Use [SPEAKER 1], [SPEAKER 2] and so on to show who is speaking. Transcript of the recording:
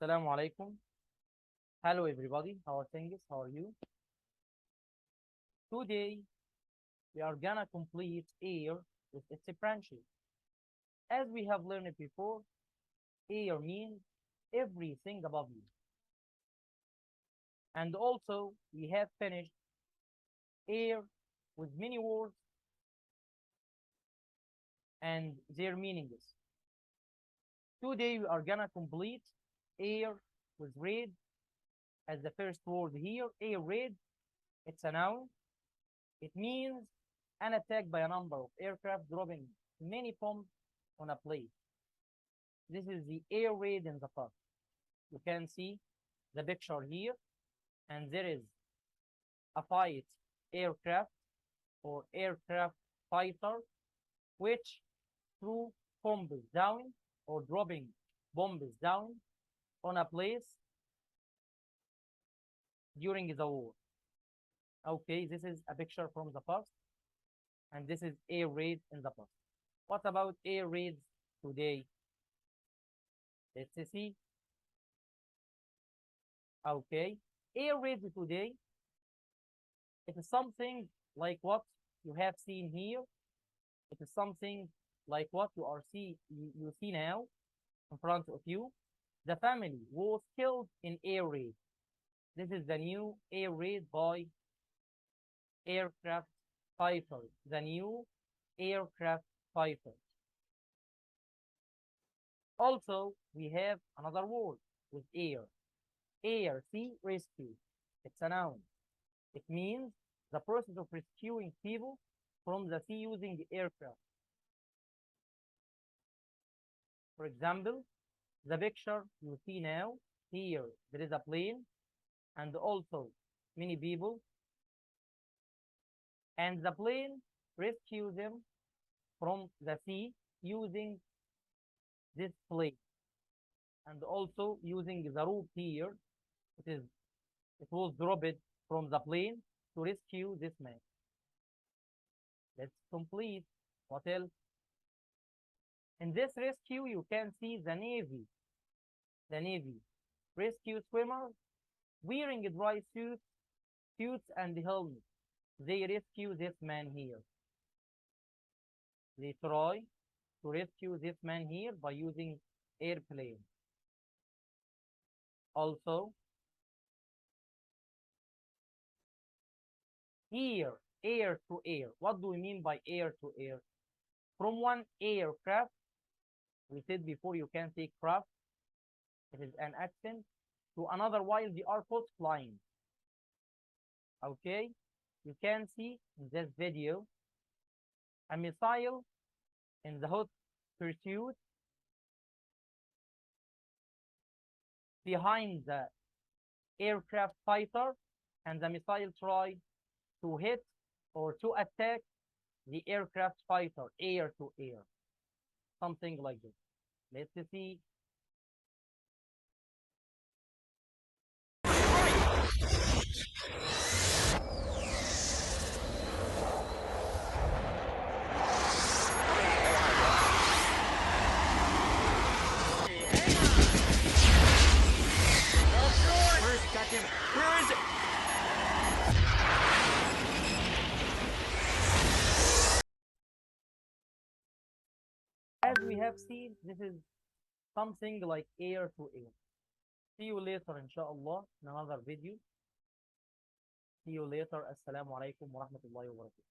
[SPEAKER 1] Assalamu alaikum. Hello everybody. How are things? How are you? Today we are gonna complete air with its branches. As we have learned before, air means everything above you. And also we have finished air with many words and their meanings. Today we are gonna complete air with red as the first word here. Air raid, it's a noun. It means an attack by a number of aircraft dropping many bombs on a place. This is the air raid in the past. You can see the picture here, and there is a fight aircraft or aircraft fighter which threw bombs down or dropping bombs down on a place during the war. Okay, this is a picture from the past, and this is air raid in the past. What about air raids today? Let's see. Okay, air raids today, it is something like what you have seen here. It is something like what you see now in front of you. The family was killed in air raid. This is the new air raid by aircraft fighters. The new aircraft fighters. Also, we have another word with air. Air, sea rescue. It's a noun. It means the process of rescuing people from the sea using the aircraft. For example, the picture you see now, here there is a plane and also many people, and the plane rescues them from the sea using this plane and also using the rope here. It was dropped from the plane to rescue this man. Let's complete. What else? In this rescue, you can see the Navy. The Navy rescue swimmers wearing dry suits and helmets. They rescue this man here. They try to rescue this man here by using airplane. Also, here, air to air. What do we mean by air to air? From one aircraft, we said before you can say craft, it is an accent, to another while they are both flying. Okay, you can see in this video a missile in the hot pursuit behind the aircraft fighter, and the missile try to hit or to attack the aircraft fighter air to air, something like this. Let's see.
[SPEAKER 2] Where is it?
[SPEAKER 1] As we have seen, this is something like air to air. See you later, inshallah, in another video. See you later. Assalamu alaikum wa rahmatullahi wa barakatuh.